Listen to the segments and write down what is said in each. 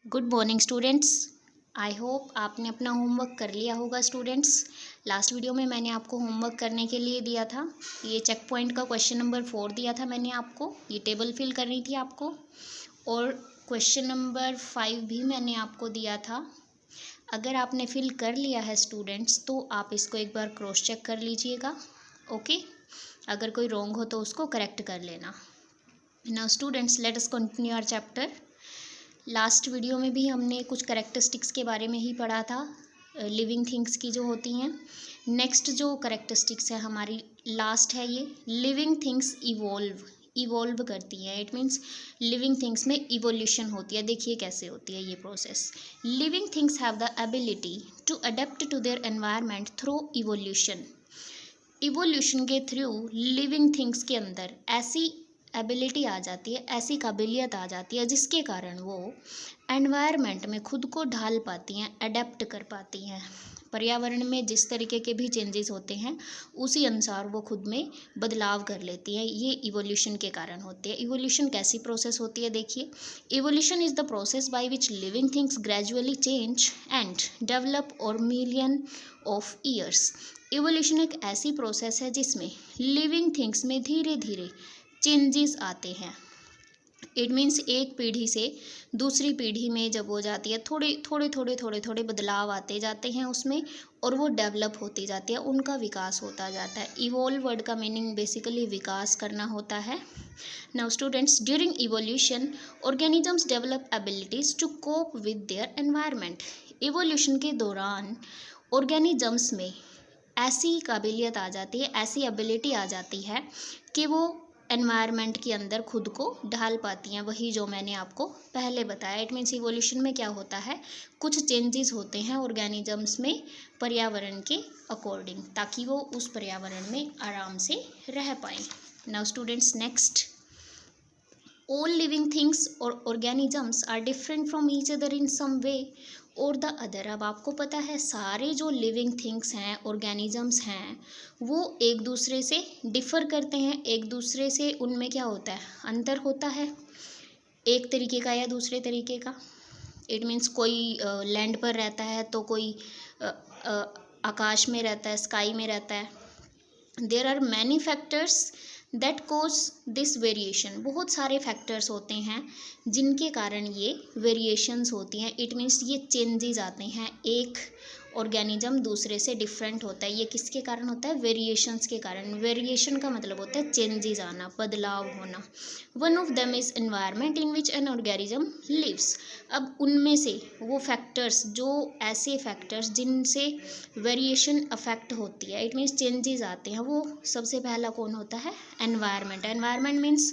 Good morning students. I hope आपने अपना homework कर लिया होगा स्टूडेंट्स। लास्ट वीडियो में मैंने आपको होमवर्क करने के लिए दिया था। ये चेक पॉइंट का क्वेश्चन नंबर 4 दिया था मैंने आपको। ये टेबल फिल करनी थी आपको। और क्वेश्चन नंबर 5 भी मैंने आपको दिया था। अगर आपने फिल कर लिया है स्टूडेंट्स तो आप इसको एक बार क्रॉस चेक कर लीजिएगा। ओके, अगर कोई रॉन्ग हो तो उसको करेक्ट कर लेना। Now students, let us continue our chapter. Last video में भी हमने कुछ करेक्टरिस्टिक्स के बारे में ही पढ़ा था, लिविंग थिंग्स की जो होती हैं। नेक्स्ट जो करेक्टरिस्टिक्स है हमारी लास्ट है ये, लिविंग थिंग्स इवॉल्व करती हैं। इट मीन्स लिविंग थिंग्स में इवोल्यूशन होती है। देखिए कैसे होती है ये process. Living things have the ability to adapt to their environment through evolution. Evolution के थ्रू लिविंग थिंग्स के अंदर ऐसी एबिलिटी आ जाती है, ऐसी काबिलियत आ जाती है जिसके कारण वो एनवायरनमेंट में खुद को ढाल पाती हैं, अडेप्ट कर पाती हैं। पर्यावरण में जिस तरीके के भी चेंजेस होते हैं उसी अनुसार वो खुद में बदलाव कर लेती हैं। ये इवोल्यूशन के कारण होती है। इवोल्यूशन कैसी प्रोसेस होती है देखिए। Evolution is the process by which living things gradually change and develop और मिलियन ऑफ ईयर्स। इवोल्यूशन एक ऐसी प्रोसेस है जिसमें लिविंग थिंग्स में धीरे धीरे चेंजेस आते हैं। इट मीन्स एक पीढ़ी से दूसरी पीढ़ी में जब हो जाती है, थोड़े बदलाव आते जाते हैं उसमें, और वो डेवलप होती जाती है, उनका विकास होता जाता है। इवॉल्व वर्ड का मीनिंग बेसिकली विकास करना होता है। Now students, during evolution organisms develop abilities to cope with their environment. Evolution के दौरान ऑर्गेनिजम्स में ऐसी काबिलियत आ जाती है, ऐसी एबिलिटी आ जाती है कि वो एनवायरनमेंट के अंदर खुद को ढाल पाती हैं। वही जो मैंने आपको पहले बताया। इट मीन्स इवोल्यूशन में क्या होता है, कुछ चेंजेस होते हैं ऑर्गेनिजम्स में पर्यावरण के अकॉर्डिंग, ताकि वो उस पर्यावरण में आराम से रह पाएँ। Now students, next, all living things or organisms are different from each other in some way or the other। अब आपको पता है सारे जो लिविंग थिंग्स हैं, ऑर्गेनिजम्स हैं, वो एक दूसरे से डिफ़र करते हैं। एक दूसरे से उनमें क्या होता है, अंतर होता है एक तरीके का या दूसरे तरीके का। इट मीन्स कोई लैंड पर रहता है तो कोई आकाश में रहता है, स्काई में रहता है। There are many factors that cause this variation. बहुत सारे फैक्टर्स होते हैं जिनके कारण ये वेरिएशंस होती हैं। इट मीन्स ये चेंजेस आते हैं, एक ऑर्गेनिज्म दूसरे से डिफरेंट होता है। ये किसके कारण होता है, वेरिएशंस के कारण। वेरिएशन का मतलब होता है चेंजेस आना, बदलाव होना। One of them is environment in which an organism lives. अब उनमें से वो फैक्टर्स, जो ऐसे फैक्टर्स जिनसे वेरिएशन अफेक्ट होती है, इट मीन्स चेंजेस आते हैं, वो सबसे पहला कौन होता है, एनवायरनमेंट। एनवायरनमेंट मीन्स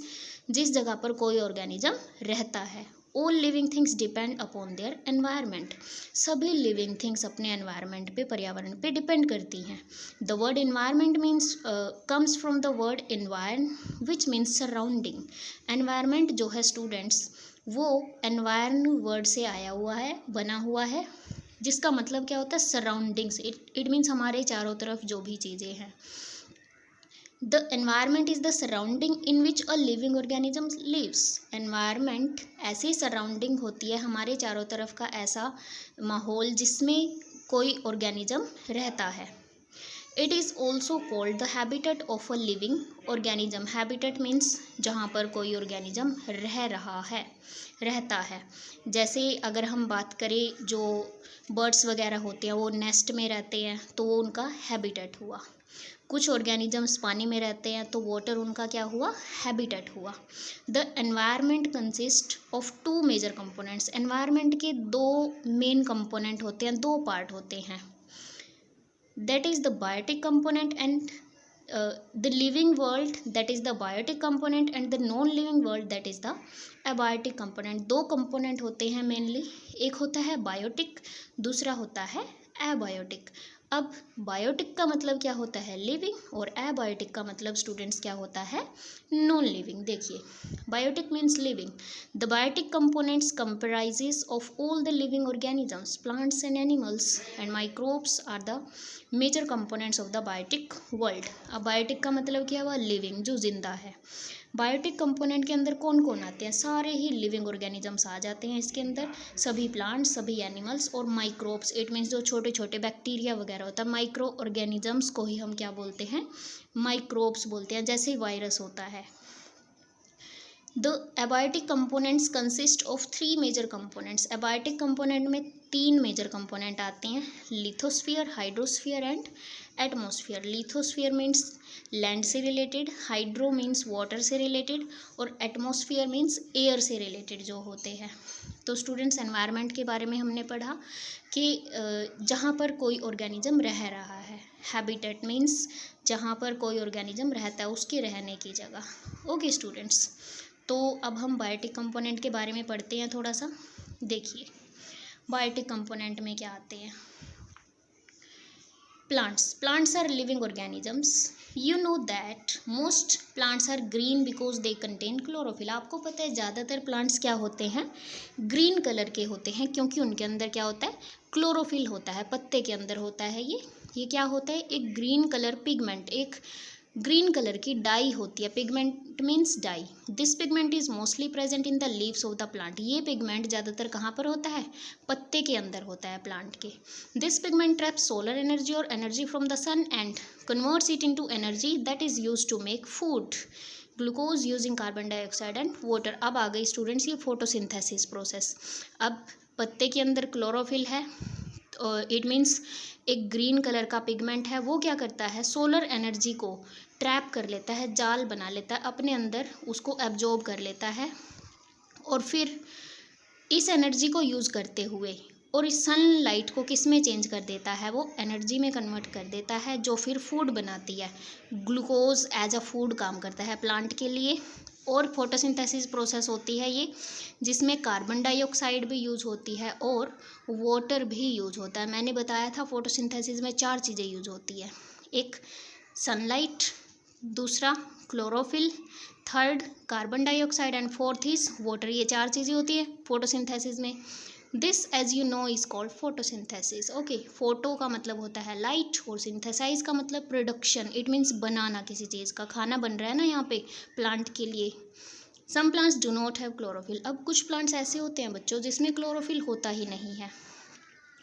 जिस जगह पर कोई ऑर्गेनिज्म रहता है। All living things depend upon their environment. सभी लिविंग थिंग्स अपने एनवायरनमेंट पे, पर्यावरण पे डिपेंड करती हैं। The word environment means comes from the word environ which means surrounding. Environment जो है स्टूडेंट्स, वो एनवायरन वर्ड से आया हुआ है, बना हुआ है, जिसका मतलब क्या होता है, सराउंडिंग्स। इट मीन्स हमारे चारों तरफ जो भी चीज़ें हैं। The environment is the surrounding in which a living organism lives. Environment ऐसी सराउंडिंग होती है, हमारे चारों तरफ का ऐसा माहौल जिसमें कोई ऑर्गेनिज्म रहता है। It is also called the habitat of a living organism. Habitat means जहाँ पर कोई ऑर्गेनिज्म रह रहा है, रहता है। जैसे अगर हम बात करें, जो बर्ड्स वगैरह होते हैं वो नेस्ट में रहते हैं, तो वो उनका हैबिटेट हुआ। कुछ ऑर्गेनिजम्स पानी में रहते हैं तो वाटर उनका क्या हुआ, हैबिटेट हुआ। The environment consist of two major components. Environment के दो मेन कंपोनेंट होते हैं, दो पार्ट होते हैं। That is the biotic component and the living world, that is the biotic component, and the non living world, that is the abiotic component. दो component होते हैं मेनली, एक होता है बायोटिक, दूसरा होता है एबायोटिक। अब बायोटिक का मतलब क्या होता है, लिविंग, और एबायोटिक का मतलब स्टूडेंट्स क्या होता है, नॉन लिविंग। देखिए, biotic means living. The biotic components comprises of all the living organisms, plants and animals and microbes are the major components of the biotic world. अब बायोटिक का मतलब क्या हुआ, लिविंग, जो जिंदा है। बायोटिक कंपोनेंट के अंदर कौन कौन आते हैं? सारे ही लिविंग ऑर्गेनिजम्स आ जाते हैं इसके अंदर, सभी प्लांट्स, सभी एनिमल्स और माइक्रोब्स, इट मीन्स जो छोटे छोटे बैक्टीरिया वगैरह होता है, माइक्रो ऑर्गेनिजम्स को ही हम क्या बोलते हैं? माइक्रोब्स बोलते हैं, जैसे वायरस होता है। The abiotic components consist of 3 major components. Abiotic component में 3 मेजर कंपोनेंट आते हैं, lithosphere, hydrosphere and atmosphere. Lithosphere means land से रिलेटेड, हाइड्रो मीन्स वाटर से रिलेटेड और एटमॉस्फेयर मीन्स एयर से रिलेटेड जो होते हैं। तो स्टूडेंट्स, एनवायरनमेंट के बारे में हमने पढ़ा कि जहाँ पर कोई ऑर्गेनिज्म रह रहा है। हैबिटेट मीन्स जहाँ पर कोई ऑर्गेनिज्म रहता है उसके रहने की जगह। ओके स्टूडेंट्स, तो अब हम बायोटिक कंपोनेंट के बारे में पढ़ते हैं थोड़ा सा। देखिए बायोटिक कंपोनेंट में क्या आते हैं। Plants are living organisms. You know that most plants are green because they contain chlorophyll. आपको पता है ज़्यादातर प्लांट्स क्या होते हैं? ग्रीन कलर के होते हैं, क्योंकि उनके अंदर क्या होता है? क्लोरोफिल होता है, पत्ते के अंदर होता है ये क्या होता है? एक ग्रीन कलर पिगमेंट, एक ग्रीन कलर की डाई होती है। Pigment means dye. This pigment is mostly present in the leaves of the plant. ये पिगमेंट ज़्यादातर कहाँ पर होता है? पत्ते के अंदर होता है प्लांट के। This pigment traps solar energy और energy from the sun and converts it into energy that is used to make food, glucose using carbon dioxide and water. अब आ गई स्टूडेंट्स ये फोटोसिंथेसिस प्रोसेस। अब पत्ते के अंदर क्लोरोफिल है, इट मीन्स एक ग्रीन कलर का पिगमेंट है, वो क्या करता है? सोलर एनर्जी को ट्रैप कर लेता है, जाल बना लेता है अपने अंदर, उसको एब्जॉर्ब कर लेता है और फिर इस एनर्जी को यूज़ करते हुए और इस सनलाइट को किस में चेंज कर देता है? वो एनर्जी में कन्वर्ट कर देता है, जो फिर फूड बनाती है। ग्लूकोज एज अ फूड काम करता है प्लांट के लिए। और फोटोसिंथेसिस प्रोसेस होती है ये, जिसमें कार्बन डाइऑक्साइड भी यूज होती है और वाटर भी यूज होता है। मैंने बताया था फोटोसिंथेसिस में 4 चीज़ें यूज होती है, एक सनलाइट, दूसरा chlorophyll, third carbon dioxide and fourth is water. ये 4 चीज़ें होती है फोटोसिंथेसिस में। This as you know is called photosynthesis. Okay, photo का मतलब होता है लाइट और सिंथेसाइज का मतलब प्रोडक्शन, इट मीन्स बनाना किसी चीज़ का। खाना बन रहा है ना यहाँ पे प्लांट के लिए। Some plants do not have chlorophyll. अब कुछ प्लांट्स ऐसे होते हैं बच्चों जिसमें क्लोरोफिल होता ही नहीं है।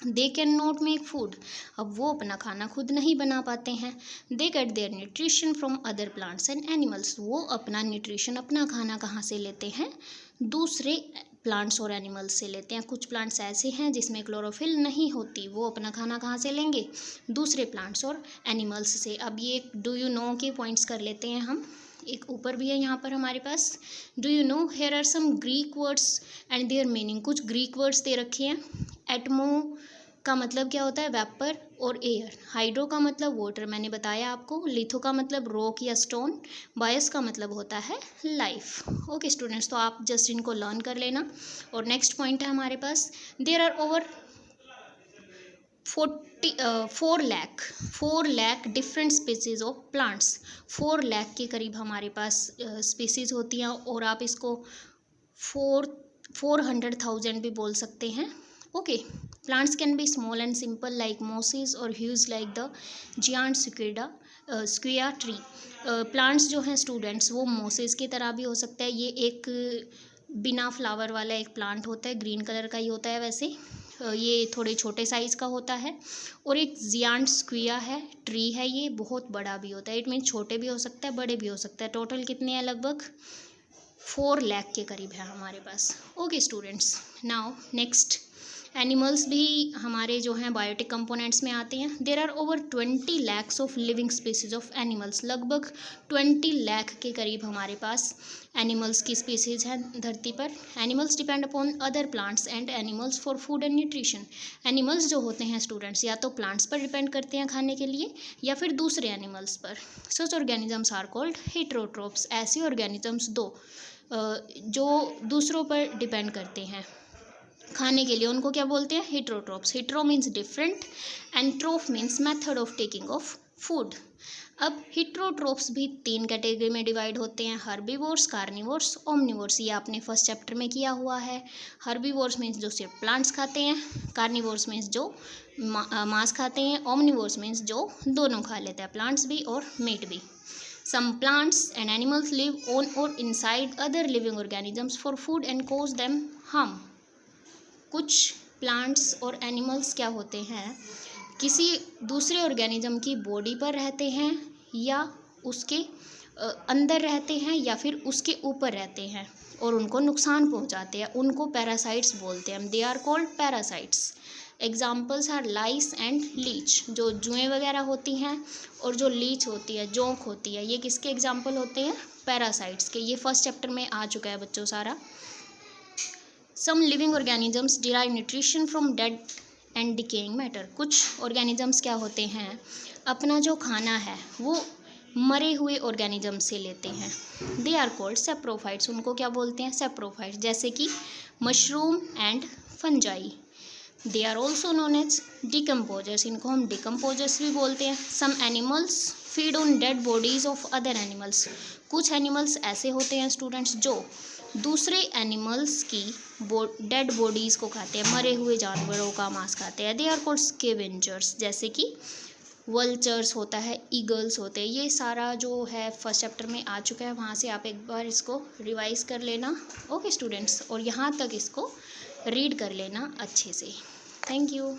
They can not make food. अब वो अपना खाना खुद नहीं बना पाते हैं। They get their nutrition from other plants and animals. वो अपना न्यूट्रिशन, अपना खाना कहाँ से लेते हैं? दूसरे प्लांट्स और एनिमल्स से लेते हैं। कुछ प्लांट्स ऐसे हैं जिसमें क्लोरोफिल नहीं होती, वो अपना खाना कहाँ से लेंगे? दूसरे प्लांट्स और एनिमल्स से। अब ये डू यू नो के पॉइंट्स कर लेते हैं हम। एक ऊपर भी है यहाँ पर हमारे पास, do you know here are some Greek words and their meaning. कुछ ग्रीक वर्ड्स दे रखे हैं। एटमो का मतलब क्या होता है? वेपर और एयर। हाइड्रो का मतलब वाटर, मैंने बताया आपको। लिथो का मतलब रॉक या स्टोन। बायस का मतलब होता है लाइफ। ओके स्टूडेंट्स, तो आप जस्ट इनको लर्न कर लेना। और नेक्स्ट पॉइंट है हमारे पास, there are over 4 lakh different species of plants. 4 lakh के करीब हमारे पास स्पीसीज होती हैं, और आप इसको 400,000 भी बोल सकते हैं। Okay, plants can be small and simple like mosses और huge like the giant sequoia tree. Plants जो हैं स्टूडेंट्स, वो मोसेस की तरह भी हो सकता है। ये एक बिना फ्लावर वाला एक प्लांट होता है, ग्रीन कलर का ही होता है वैसे। ये थोड़े छोटे साइज़ का होता है। और एक जियांट स्क्विया है, ट्री है, ये बहुत बड़ा भी होता है। इट मीन छोटे भी हो सकता है, बड़े भी हो सकता है। टोटल कितने हैं? लगभग 4 लाख के करीब है हमारे पास। Okay students, now next, animals भी हमारे जो हैं बायोटिक कंपोनेंट्स में आते हैं। There are over 20 lakhs of living species of animals. लगभग 20 लाख के करीब हमारे पास एनिमल्स की स्पीसीज हैं धरती पर। Animals depend upon other plants and animals for food and nutrition. Animals जो होते हैं स्टूडेंट्स, या तो प्लांट्स पर डिपेंड करते हैं खाने के लिए, या फिर दूसरे एनिमल्स पर। सच ऑर्गेनिजम्स आर कॉल्ड हेटेरोट्रोप्स। ऐसे ऑर्गेनिजम्स जो दूसरों पर डिपेंड करते हैं खाने के लिए, उनको क्या बोलते हैं? Heterotrophs. Hetero means different and troph means method of taking of food. अब हेटेरोट्रोप्स भी 3 कैटेगरी में डिवाइड होते हैं, हर्बीवोर्स, कार्निवोर्स, ओमनिवोर्स। ये आपने फर्स्ट चैप्टर में किया हुआ है। हर्बीवोर्स मीन्स जो सिर्फ प्लांट्स खाते हैं, कार्निवोर्स मीन्स जो मांस खाते हैं, ओमनिवोर्स मीन्स जो दोनों खा लेते हैं, प्लांट्स भी और मीट भी। Some plants and animals live on or inside other living organisms for food and cause them harm. कुछ प्लांट्स और एनिमल्स क्या होते हैं, किसी दूसरे ऑर्गेनिज्म की बॉडी पर रहते हैं या उसके अंदर रहते हैं या फिर उसके ऊपर रहते हैं और उनको नुकसान पहुंचाते हैं, उनको पैरासाइट्स बोलते हैं. They are called parasites. Examples are lice and leech. जो जुएँ वगैरह होती हैं और जो लीच होती है, जोंक होती है, ये किसके एग्जाम्पल होते हैं, पैरासाइट्स के. ये फर्स्ट चैप्टर में आ चुका है बच्चों सारा. Some living organisms derive nutrition from dead and decaying matter. कुछ ऑर्गेनिजम्स क्या होते हैं, अपना जो खाना है वो मरे हुए ऑर्गेनिज्म से लेते हैं. They are called saprophytes. उनको क्या बोलते हैं, सेप्रोफाइट्स. जैसे कि mushroom and fungi. They are also known as decomposers. इनको हम डिकम्पोजर्स भी बोलते हैं. Some animals feed on dead bodies of other animals. कुछ एनिमल्स ऐसे होते हैं स्टूडेंट्स जो दूसरे एनिमल्स की डेड बॉडीज़ को खाते हैं, मरे हुए जानवरों का मांस खाते हैं. They are called scavengers. जैसे कि वल्चर्स होता है, ईगल्स होते हैं. ये सारा जो है फर्स्ट चैप्टर में आ चुका है, वहाँ से आप एक बार इसको रिवाइज कर लेना. ओके स्टूडेंट्स, और यहाँ तक इसको रीड कर लेना अच्छे से. Thank you.